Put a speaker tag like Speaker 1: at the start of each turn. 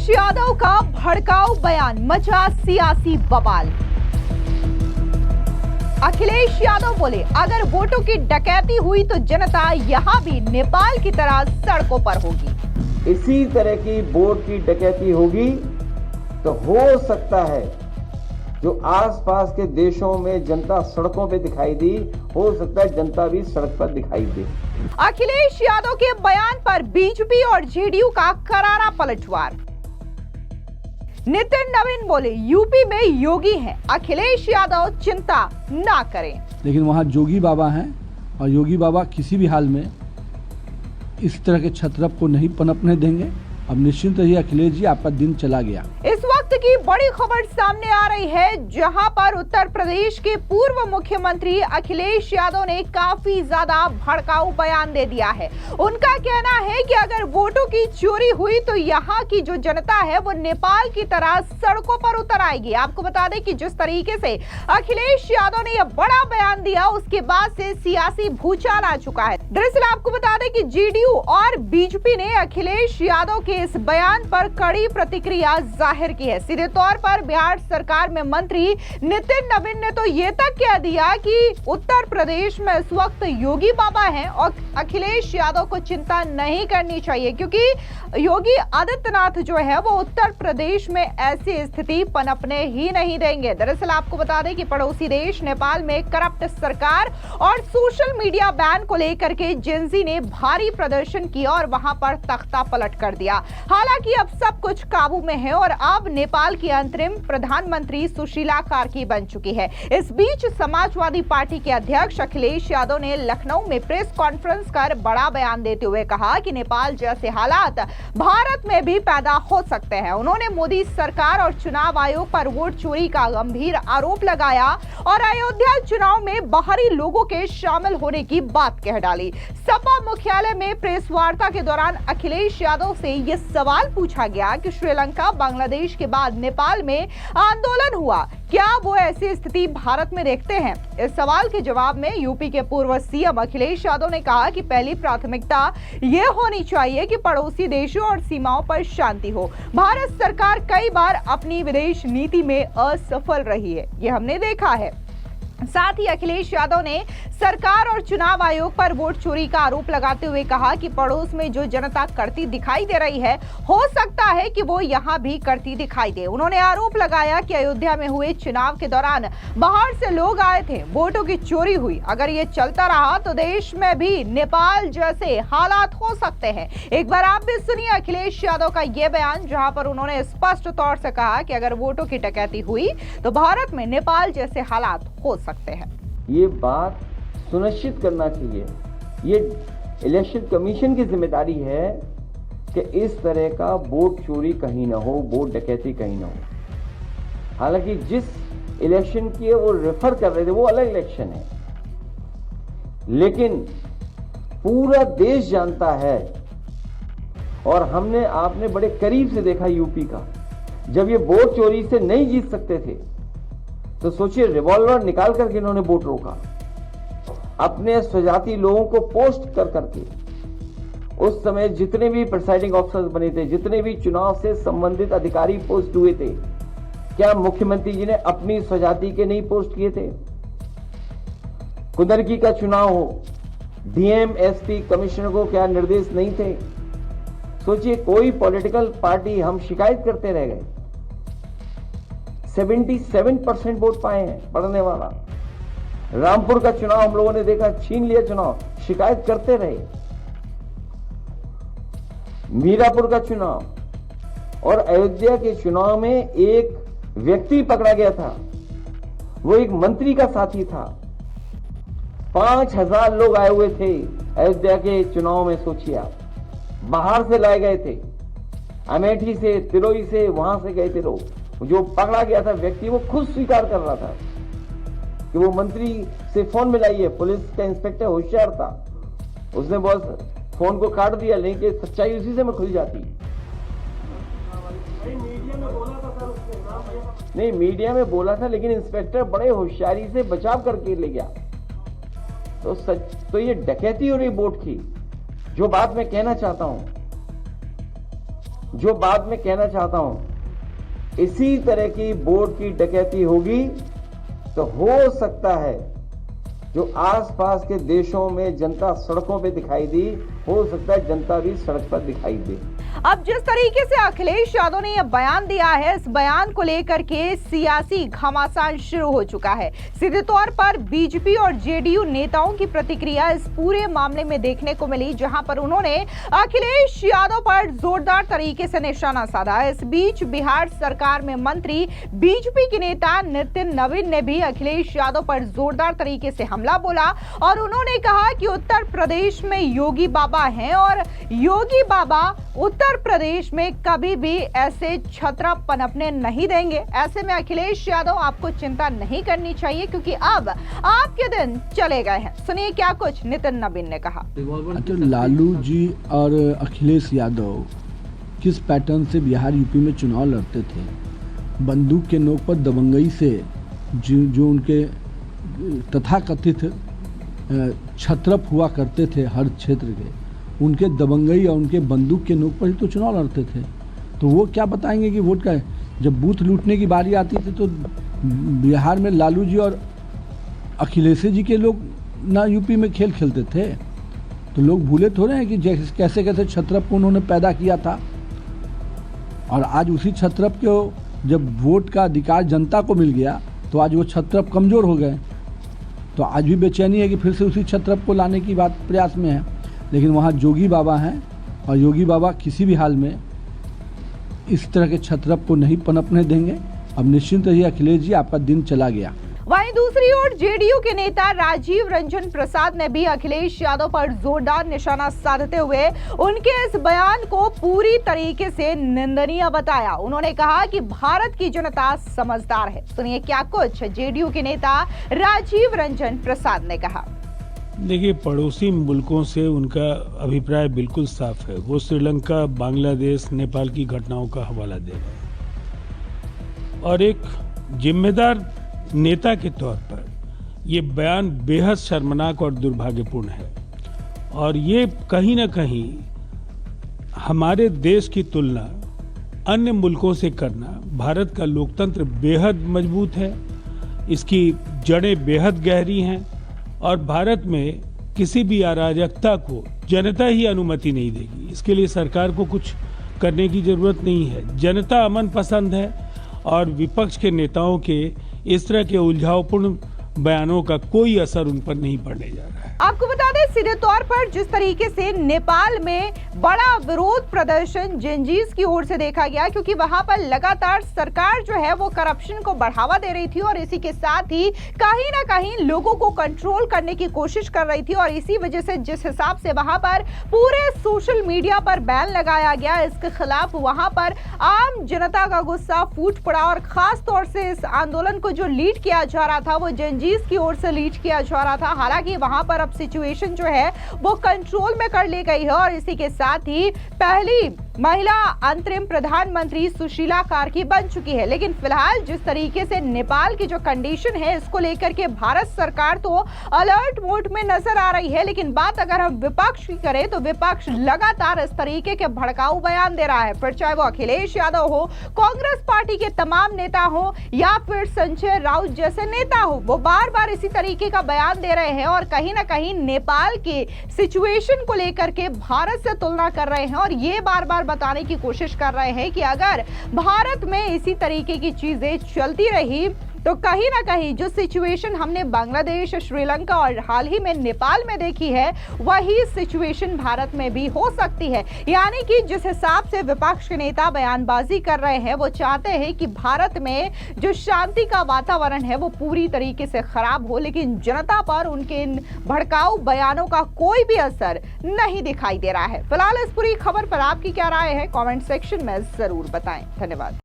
Speaker 1: अखिलेश यादव का भड़काऊ बयान मचा सियासी बवाल। अखिलेश यादव बोले, अगर वोटों की डकैती हुई तो जनता यहां भी नेपाल की तरह सड़कों पर होगी।
Speaker 2: इसी तरह की वोट की डकैती होगी तो हो सकता है जो आसपास के देशों में जनता सड़कों पे दिखाई दी, हो सकता है जनता भी सड़क पर दिखाई दे।
Speaker 1: अखिलेश यादव के बयान पर बीजेपी और जेडीयू का करारा पलटवार। नितिन नवीन बोले, यूपी में योगी हैं, अखिलेश यादव चिंता ना करें।
Speaker 3: लेकिन वहां जोगी बाबा हैं और योगी बाबा किसी भी हाल में इस तरह के छत्रप को नहीं पनपने देंगे। अब निश्चिंत रहिए अखिलेश जी, आपका दिन चला गया।
Speaker 1: इस वक्त की बड़ी खबर सामने आ रही है, जहां पर उत्तर प्रदेश के पूर्व मुख्यमंत्री अखिलेश यादव ने काफी ज्यादा भड़काऊ बयान दे दिया है। उनका कहना है कि अगर वोटों की चोरी हुई तो यहां की जो जनता है वो नेपाल की तरह सड़कों पर उतर आएगी। आपको बता दें कि जिस तरीके से अखिलेश यादव ने यह बड़ा बयान दिया, उसके बाद से सियासी भूचाल आ चुका है। दरअसल आपको बता दें कि जेडीयू और बीजेपी ने अखिलेश यादव के इस बयान पर कड़ी प्रतिक्रिया जाहिर की है। सीधे तौर पर बिहार सरकार में मंत्री नितिन नवीन ने तो ये तक कह दिया कि उत्तर प्रदेश में इस वक्त योगी बाबा हैं और अखिलेश यादव को चिंता नहीं करनी चाहिए, क्योंकि योगी आदित्यनाथ जो है वो उत्तर प्रदेश में ऐसी स्थिति पनपने ही नहीं देंगे। दरअसल आपको बता दें कि पड़ोसी देश नेपाल में करप्ट सरकार और सोशल मीडिया बैन को लेकर के जेनजी ने भारी प्रदर्शन किया और वहां पर तख्ता पलट कर दिया। हालांकि अब सब कुछ काबू में है और अब नेपाल की अंतरिम प्रधानमंत्री सुशीला कार्की बन चुकी है। इस बीच समाजवादी पार्टी के अध्यक्ष अखिलेश यादव ने लखनऊ में प्रेस कॉन्फ्रेंस कर बड़ा बयान देते हुए कहा कि नेपाल जैसे हालात भारत में भी पैदा हो सकते हैं। उन्होंने मोदी सरकार और चुनाव आयोग पर वोट चोरी का गंभीर आरोप लगाया और अयोध्या चुनाव में बाहरी लोगों के शामिल होने की बात कह डाली। सपा मुख्यालय में प्रेस वार्ता के दौरान अखिलेश यादव से यह सवाल पूछा गया कि श्रीलंका बांग्लादेश के बाद नेपाल में आंदोलन हुआ, क्या वो ऐसी स्थिति भारत में देखते हैं? इस सवाल के जवाब में यूपी के पूर्व सीएम अखिलेश यादव ने कहा कि पहली प्राथमिकता ये होनी चाहिए कि पड़ोसी देशों और सीमाओं पर शांति हो। भारत सरकार कई बार अपनी विदेश नीति में असफल रही है, ये हमने देखा है। साथ ही अखिलेश यादव ने सरकार और चुनाव आयोग पर वोट चोरी का आरोप लगाते हुए कहा कि पड़ोस में जो जनता करती दिखाई दे रही है, हो सकता है कि वो यहां भी करती दिखाई दे। उन्होंने आरोप लगाया कि अयोध्या में हुए चुनाव के दौरान बाहर से लोग आए थे, वोटों की चोरी हुई। अगर ये चलता रहा तो देश में भी नेपाल जैसे हालात हो सकते हैं। एक बार आप भी सुनिए अखिलेश यादव का ये बयान, जहां पर उन्होंने स्पष्ट तौर से कहा कि अगर वोटों की डकैती हुई तो भारत में नेपाल जैसे हालात हो सकते हैं।
Speaker 2: ये बात सुनिश्चित करना चाहिए, ये इलेक्शन कमीशन की जिम्मेदारी है कि इस तरह का वोट चोरी कहीं ना हो, वोट डकैती कहीं ना हो। हालांकि जिस इलेक्शन की वो रेफर कर रहे थे वो अलग इलेक्शन है, लेकिन पूरा देश जानता है और आपने बड़े करीब से देखा यूपी का, जब ये वोट चोरी से नहीं जीत सकते थे तो सोचिए रिवॉल्वर निकाल करके इन्होंने वोट रोका, अपने स्वजाति लोगों को पोस्ट कर करके। उस समय जितने भी प्रिसाइडिंग ऑफिसर्स बने थे, जितने भी चुनाव से संबंधित अधिकारी पोस्ट हुए थे, क्या मुख्यमंत्री जी ने अपनी स्वजाति के नहीं पोस्ट किए थे? कुंदरकी का चुनाव हो, डीएम एसपी कमिश्नर को क्या निर्देश नहीं थे? सोचिए कोई पॉलिटिकल पार्टी, हम शिकायत करते रह गए। 77% वोट पाए हैं पढ़ने वाला। रामपुर का चुनाव हम लोगों ने देखा, छीन लिया चुनाव, शिकायत करते रहे। मीरापुर का चुनाव और अयोध्या के चुनाव में एक व्यक्ति पकड़ा गया था, वो एक मंत्री का साथी था। 5000 लोग आए हुए थे अयोध्या के चुनाव में, सोचिए आप, बाहर से लाए गए थे, अमेठी से, तिलोई से, वहां से गए थे लोग। जो पकड़ा गया था व्यक्ति वो खुद स्वीकार कर रहा था कि वो मंत्री से फोन मिलाई है। पुलिस का इंस्पेक्टर होशियार था, उसने बस फोन को काट दिया, लेकिन सच्चाई उसी से में खुल जाती। नहीं, मीडिया में बोला था, लेकिन इंस्पेक्टर बड़े होशियारी से बचाव करके ले गया। तो ये डकैती हो रही वोट की। जो बात मैं कहना चाहता हूं, जो बात मैं कहना चाहता हूं, इसी तरह की वोट की डकैती होगी तो हो सकता है जो आसपास के देशों में जनता सड़कों पे दिखाई दी, हो सकता है जनता भी सड़क पर दिखाई दे।
Speaker 1: अब जिस तरीके से अखिलेश यादव ने यह बयान दिया है, इस बयान को लेकर के सियासी घमासान शुरू हो चुका है। सीधे तौर पर बीजेपी और जेडीयू नेताओं की प्रतिक्रिया इस पूरे मामले में देखने को मिली, जहां पर उन्होंने अखिलेश यादव पर जोरदार तरीके से निशाना साधा। इस बीच बिहार सरकार में मंत्री बीजेपी के नेता नितिन नवीन ने भी अखिलेश यादव पर जोरदार तरीके से हमला बोला और उन्होंने कहा कि उत्तर प्रदेश में योगी बाबा हैं और योगी बाबा उत्तर प्रदेश में कभी भी ऐसे छतरा पनपने नहीं देंगे। ऐसे में अखिलेश यादव आपको चिंता नहीं करनी चाहिए क्योंकि अब आपके दिन चले गए हैं। सुनिए क्या कुछ नितिन नवीन ने कहा।
Speaker 3: तो लालू जी और अखिलेश यादव किस पैटर्न से बिहार यूपी में चुनाव लड़ते थे, बंदूक के नोक पर दबंगई से जो उनके तथाकथित छत्रप हुआ करते थे हर क्षेत्र के, उनके दबंगई और उनके बंदूक के नोक पर ही तो चुनाव लड़ते थे। तो वो क्या बताएंगे कि वोट का जब बूथ लूटने की बारी आती थी तो बिहार में लालू जी और अखिलेश जी के लोग ना यूपी में खेल खेलते थे। तो लोग भूले थोड़े हैं कि कैसे कैसे छत्रप को उन्होंने पैदा किया था और आज उसी छत्रप को जब वोट का अधिकार जनता को मिल गया तो आज वो छत्रप कमज़ोर हो गए। तो आज भी बेचैनी है कि फिर से उसी छत्रप को लाने की बात प्रयास में है, लेकिन वहाँ योगी बाबा हैं और योगी बाबा किसी भी हाल में इस तरह के छत्रप को नहीं पनपने देंगे। अब निश्चिंत रहिए अखिलेश जी, आपका दिन चला गया।
Speaker 1: वहीं दूसरी ओर जेडीयू के नेता राजीव रंजन प्रसाद ने भी अखिलेश यादव पर जोरदार निशाना साधते हुए उनके इस बयान को पूरी तरीके से निंदनीय बताया। उन्होंने कहा कि भारत की जनता समझदार है। सुनिए क्या कुछ जेडीयू के नेता राजीव रंजन प्रसाद ने कहा।
Speaker 4: देखिए, पड़ोसी मुल्कों से उनका अभिप्राय बिल्कुल साफ है। वो श्रीलंका, बांग्लादेश, नेपाल की घटनाओं का हवाला दे रहे हैं और एक जिम्मेदार नेता के तौर पर ये बयान बेहद शर्मनाक और दुर्भाग्यपूर्ण है और ये कहीं ना कहीं हमारे देश की तुलना अन्य मुल्कों से करना, भारत का लोकतंत्र बेहद मजबूत है, इसकी जड़ें बेहद गहरी हैं और भारत में किसी भी अराजकता को जनता ही अनुमति नहीं देगी। इसके लिए सरकार को कुछ करने की जरूरत नहीं है। जनता अमन पसंद है और विपक्ष के नेताओं के इस तरह के उलझावपूर्ण बयानों का कोई असर उन पर नहीं पड़ने जा रहा है।
Speaker 1: आपको बता दें, सीधे तौर पर जिस तरीके से नेपाल में बड़ा विरोध प्रदर्शन जेनजीज की ओर से देखा गया, क्योंकि वहां पर लगातार सरकार जो है वो करप्शन को बढ़ावा दे रही थी और इसी के साथ ही कहीं ना कहीं लोगों को कंट्रोल करने की कोशिश कर रही थी और इसी वजह से जिस हिसाब से वहां पर पूरे सोशल मीडिया पर बैन लगाया गया, इसके खिलाफ वहां पर आम जनता का गुस्सा फूट पड़ा और खास तौर से इस आंदोलन को जो लीड किया जा रहा था वो जेनजीज की ओर से लीड किया जा रहा था। हालांकि वहां पर अब सिचुएशन जो है वो कंट्रोल में कर ली गई है और इसी के साथ ही पहली महिला अंतरिम प्रधानमंत्री सुशीला कार्की बन चुकी है। लेकिन फिलहाल जिस तरीके से नेपाल की जो कंडीशन है, इसको लेकर के भारत सरकार तो अलर्ट मोड में नजर आ रही है। लेकिन बात अगर हम विपक्ष की करें तो विपक्ष लगातार इस तरीके के भड़काऊ बयान दे रहा है, फिर चाहे वो अखिलेश यादव हो, कांग्रेस पार्टी के तमाम नेता हो या फिर संजय राउत जैसे नेता हो, वो बार बार इसी तरीके का बयान दे रहे हैं और कहीं ना कहीं नेपाल के सिचुएशन को लेकर के भारत से तुलना कर रहे हैं और ये बार बार बताने की कोशिश कर रहे हैं कि अगर भारत में इसी तरीके की चीजें चलती रही तो कहीं ना कहीं जो सिचुएशन हमने बांग्लादेश, श्रीलंका और हाल ही में नेपाल में देखी है, वही सिचुएशन भारत में भी हो सकती है। यानी कि जिस हिसाब से विपक्ष के नेता बयानबाजी कर रहे हैं, वो चाहते हैं कि भारत में जो शांति का वातावरण है वो पूरी तरीके से खराब हो, लेकिन जनता पर उनके इन भड़काऊ बयानों का कोई भी असर नहीं दिखाई दे रहा है। फिलहाल इस पूरी खबर पर आपकी क्या राय है, कॉमेंट सेक्शन में जरूर बताएं। धन्यवाद।